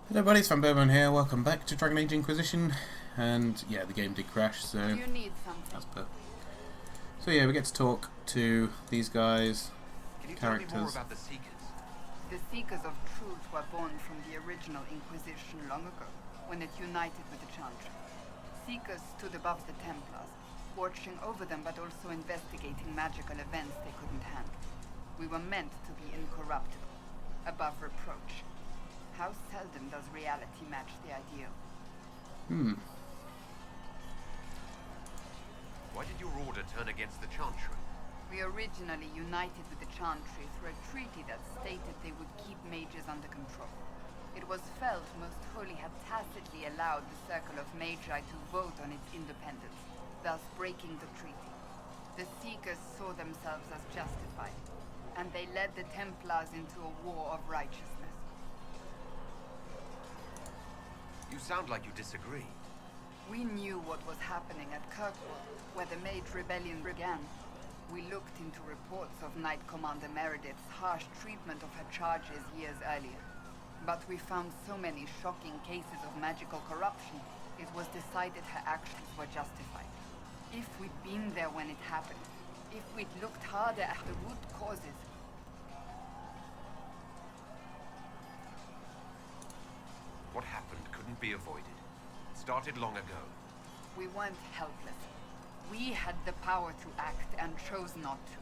Hello buddies, vanburman here, welcome back to Dragon Age Inquisition, and yeah, the game did crash, so You need something. that's per. So yeah, we get to talk to these guys, Can you tell me more characters. about the Seekers? The Seekers of Truth were born from the original Inquisition long ago, when it united with the Chantry. Seekers stood above the Templars, watching over them but also investigating magical events they couldn't handle. We were meant to be incorruptible, above reproach. How seldom does reality match the ideal? Why did your order turn against the Chantry? We originally united with the Chantry through a treaty that stated they would keep mages under control. It was felt Most Holy had tacitly allowed the Circle of Magi to vote on its independence, thus breaking the treaty. The Seekers saw themselves as justified, and they led the Templars into a war of righteousness. You sound like you disagree. We knew what was happening at Kirkwood, where the Mage Rebellion began. We looked into reports of Knight Commander Meredith's harsh treatment of her charges years earlier. But we found so many shocking cases of magical corruption, it was decided her actions were justified. If we'd been there when it happened, if we'd looked harder at the root causes. What happened couldn't be avoided. It started long ago. We weren't helpless. We had the power to act and chose not to.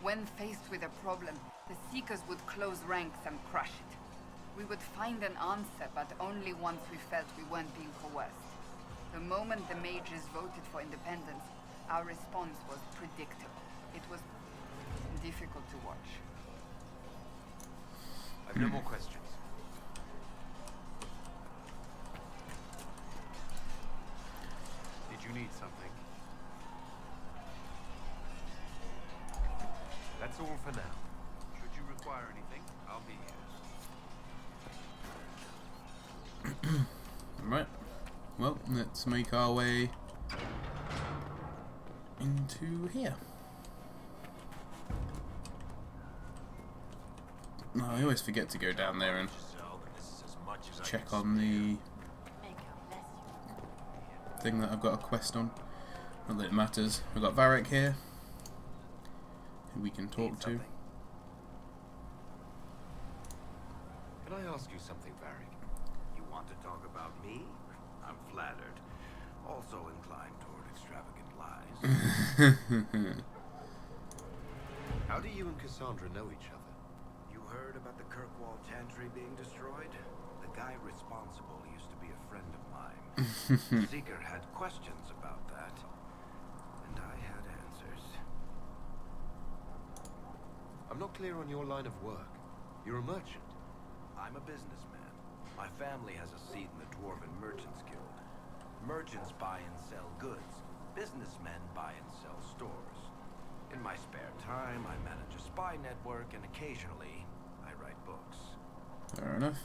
When faced with a problem, the Seekers would close ranks and crush it. We would find an answer, but only once we felt we weren't being coerced. The moment the mages voted for independence, our response was predictable. It was difficult to watch. I've no more questions. Did you need something? That's all for now. Should you require anything, I'll be here. Alright, well, let's make our way into here. Oh, I always forget to go down there and check on the thing that I've got a quest on. Not that it matters. We've got Varric here, who we can talk to. Can I ask you something, Varric? You want to talk about me? I'm flattered. Also inclined toward extravagant lies. How do you and Cassandra know each other? You heard about the Kirkwall Chantry being destroyed? The guy responsible used to be a friend of mine. Seeker had questions about that, and I had answers. I'm not clear on your line of work. You're a merchant. I'm a businessman. My family has a seat in the Dwarven Merchants Guild. Merchants buy and sell goods. Businessmen buy and sell stores. In my spare time, I manage a spy network, and occasionally, I write books. Fair enough.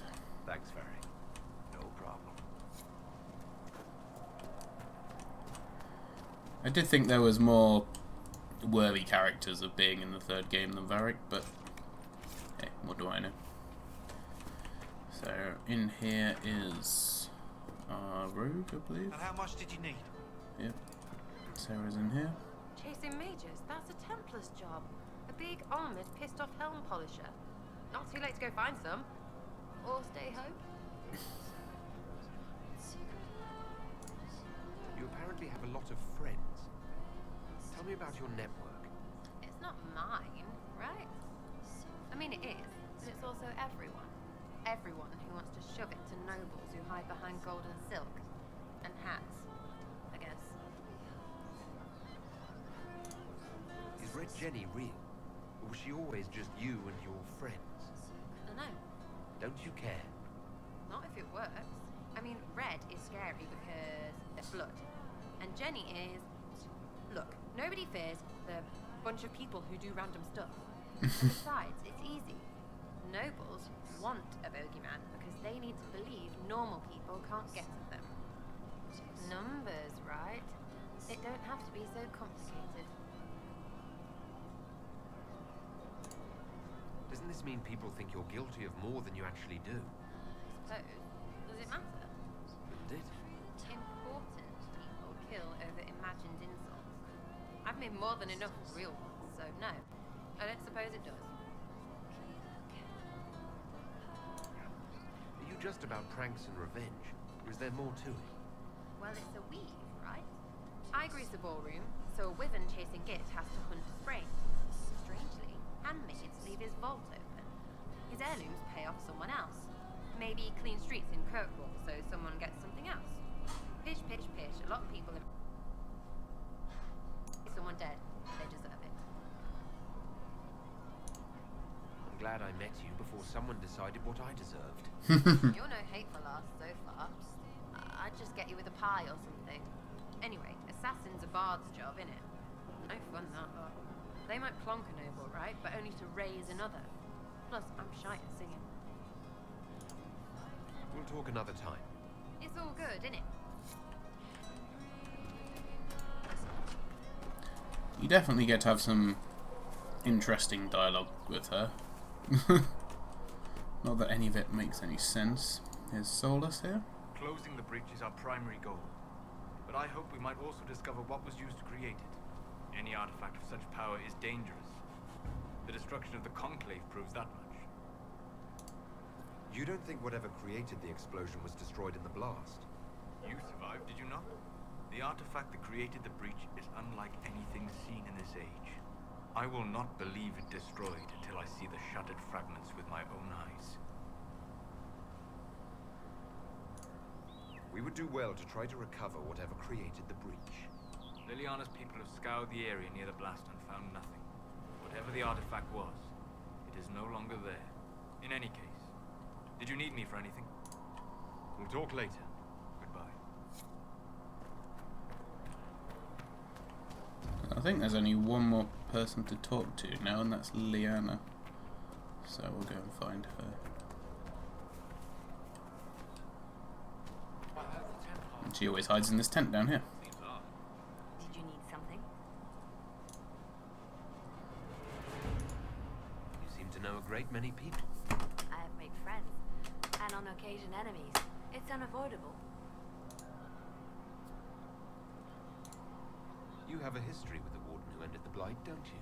Thanks, Varric. No problem. I did think there was more worthy characters of being in the third game than Varric, but hey, what do I know? So in here is our rogue, I believe. And how much did you need? Yep. Sarah's in here. Chasing mages? That's a Templar's job. A big, armoured, pissed-off helm polisher. Not too late to go find some. Or stay home. You apparently have a lot of friends. Tell me about your network. It's not mine, right? I mean, it is, but it's also everyone. Everyone who wants to shove it to nobles who hide behind gold and silk. And hats, I guess. Is Red Jenny real? Or was she always just you and your friends? I don't know. Don't you care? Not if it works. I mean, Red is scary because it's blood. And Jenny is... Look, nobody fears the bunch of people who do random stuff. And besides, it's easy. Nobles want a bogeyman because they need to believe normal people can't get at them. Numbers, right? It don't have to be so complicated. Doesn't this mean people think you're guilty of more than you actually do? suppose. Does it matter? Did it? Important people kill over imagined insults. I've made more than enough real ones, so no. I don't suppose it does. Are you just about pranks and revenge? Or is there more to it? Well, it's a weave, right? I grease the ballroom, so a wyvern chasing Git has to hunt a spring. Strangely, handmaids leave his vault open. His heirlooms pay off someone else. Maybe clean streets in Kirkwall, so someone gets something else. Pish, pish, pish. A lot of people have... someone dead. They deserve it. I'm glad I met you before someone decided what I deserved. You're no hateful ass so far. I'd just get you with a pie or something. Anyway, assassin's a bard's job, innit? No fun, that lot. They might plonk a noble, right? But only to raise another. Plus, I'm shy at singing. We'll talk another time. It's all good, innit? You definitely get to have some interesting dialogue with her. Not that any of it makes any sense. Is Solus here? Closing the breach is our primary goal. But I hope we might also discover what was used to create it. Any artifact of such power is dangerous. The destruction of the Conclave proves that much. You don't think whatever created the explosion was destroyed in the blast? You survived, did you not? The artifact that created the breach is unlike anything seen in this age. I will not believe it destroyed until I see the shattered fragments with my own eyes. We would do well to try to recover whatever created the breach. Liliana's people have scoured the area near the blast and found nothing. Whatever the artifact was, it is no longer there. In any case, did you need me for anything? We'll talk later. Goodbye. I think there's only one more person to talk to now, and that's Liliana. So we'll go and find her. And she always hides in this tent down here. Did you need something? You seem to know a great many people. I have made friends, and on occasion enemies. It's unavoidable. You have a history with the Warden who ended the Blight, don't you?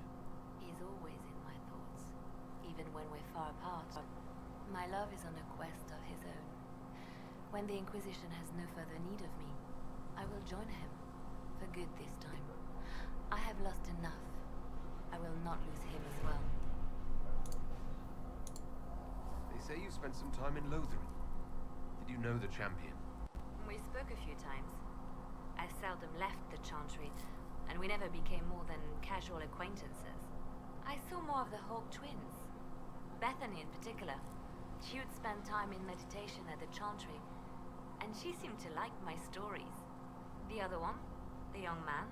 He's always in my thoughts, even when we're far apart. My love is on a quest of his own. When the Inquisition has no further need of me, I will join him. For good this time. I have lost enough. I will not lose him as well. They say you spent some time in Lothering. Did you know the champion? We spoke a few times. I seldom left the Chantry, and we never became more than casual acquaintances. I saw more of the Hawk twins. Bethany in particular. She would spend time in meditation at the Chantry, and she seemed to like my stories. The other one, the young man,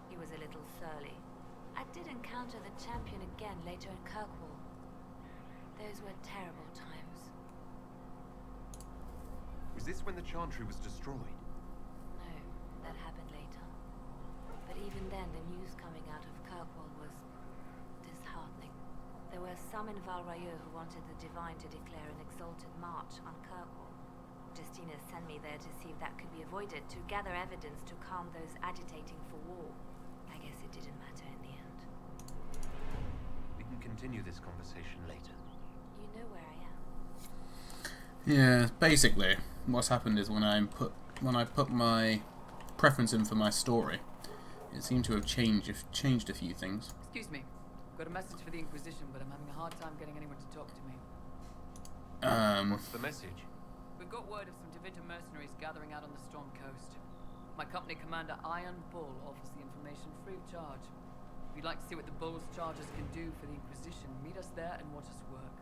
he was a little surly. I did encounter the champion again later in Kirkwall. Those were terrible times. Was this when the Chantry was destroyed? No, that happened later. But even then, the news coming out of Kirkwall was disheartening. There were some in Val Rayeux who wanted the Divine to declare an exalted march on Kirkwall. Justina sent me there to see if that could be avoided, to gather evidence to calm those agitating for war. I guess it didn't matter in the end. We can continue this conversation later. You know where I am. Yeah, basically, what's happened is when I put my preference in for my story, it seemed to have changed a few things. Excuse me. Got a message for the Inquisition, but I'm having a hard time getting anyone to talk to me. What's the message? We've got word of some Devinter mercenaries gathering out on the Storm Coast. My company commander, Iron Bull, offers the information free of charge. If you'd like to see what the Bull's charges can do for the Inquisition, meet us there and watch us work.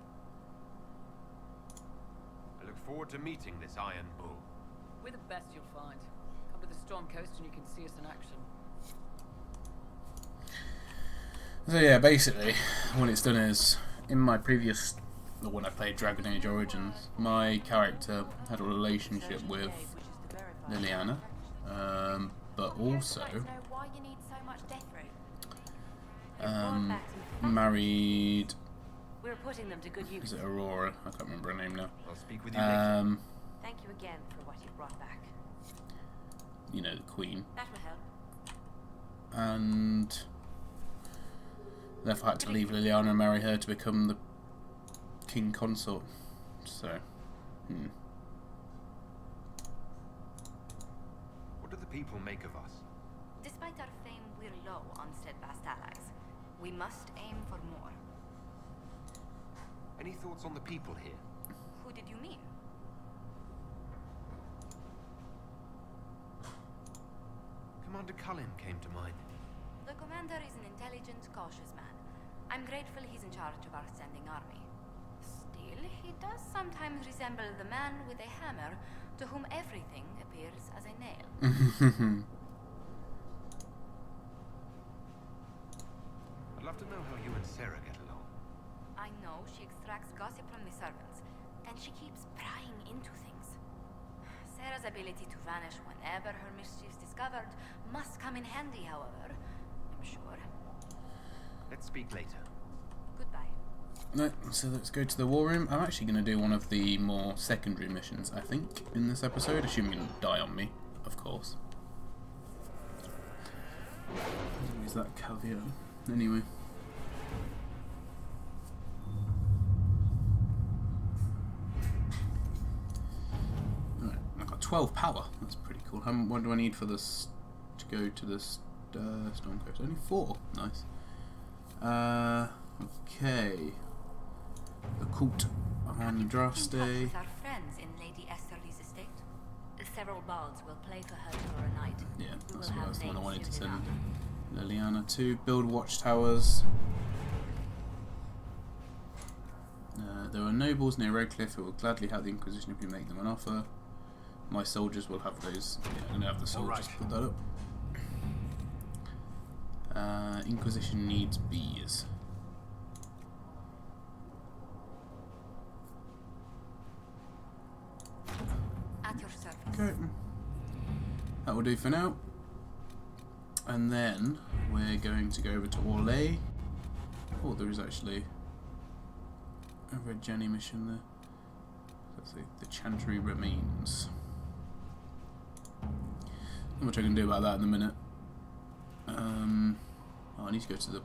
I look forward to meeting this Iron Bull. We're the best you'll find. Come to the Storm Coast and you can see us in action. So yeah, basically, what it's done is, in my previous, when I played Dragon Age Origins, my character had a relationship with Liliana, but also married We're putting them to good use. Is it Aurora? I can't remember her name now. I'll speak with you later. Thank you again for what you brought back. You know, the Queen. That will help. And therefore I had to leave Liliana and marry her to become the king consort. So, What do the people make of us? Despite our fame, we're low on steadfast allies. We must aim for more. Any thoughts on the people here? Who did you mean? Commander Cullen came to mind. The commander is an intelligent, cautious man. I'm grateful he's in charge of our standing army. Still, he does sometimes resemble the man with a hammer to whom everything appears as a nail. I'd love to know how you and Sarah get along. I know she extracts gossip from the servants, and she keeps prying into things. Sarah's ability to vanish whenever her mischief's discovered must come in handy, however, I'm sure. Let's speak later. Goodbye. no, so let's go to the war room. I'm actually going to do one of the more secondary missions, I think, in this episode, assuming you don't die on me, of course. Use that caveat. Anyway. Alright, I've got 12 power. That's pretty cool. What do I need for this to go to this Storm Coast? Only 4. Nice. Okay. The cult on draft day. With our friends in Lady Esterly's estate. Several bards will play for her tomorrow night. Yeah, We that's will what have the one I names wanted to soon send enough. Liliana to. Build watchtowers. There are nobles near Redcliffe who will gladly have the Inquisition if you make them an offer. My soldiers will have those. Yeah, I'm going to have the soldiers put that up. Inquisition needs bees. At your service. Okay. That will do for now. And then we're going to go over to Orlais. Oh, there is actually a Red Jenny mission there. That's the Chantry Remains. Not much I can do about that in a minute. Oh, I need to go to the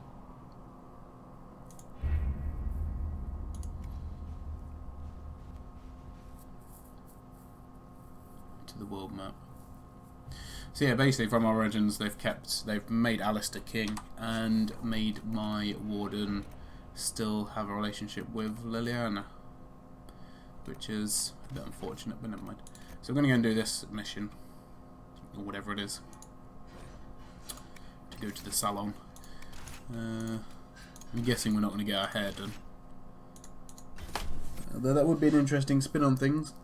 world map. So yeah, basically from Origins they've made Alistair king and made my warden still have a relationship with Liliana, which is a bit unfortunate, but never mind. So I'm going to go and do this mission, or whatever it is, to go to the salon. I'm guessing we're not going to get our hair done, although that would be an interesting spin on things.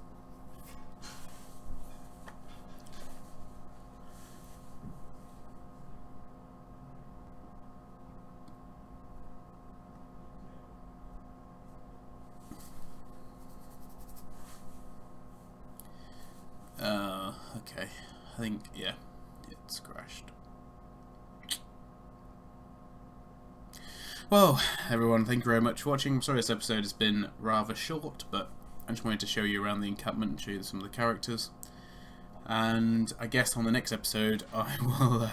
Okay, I think, yeah, it's crashed. Well, everyone, thank you very much for watching. I'm sorry this episode has been rather short, but I just wanted to show you around the encampment and show you some of the characters. And I guess on the next episode, I will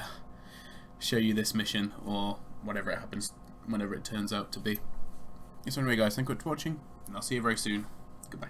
show you this mission, or whatever it happens, whenever it turns out to be. So anyway, guys, thank you for watching, and I'll see you very soon. Goodbye.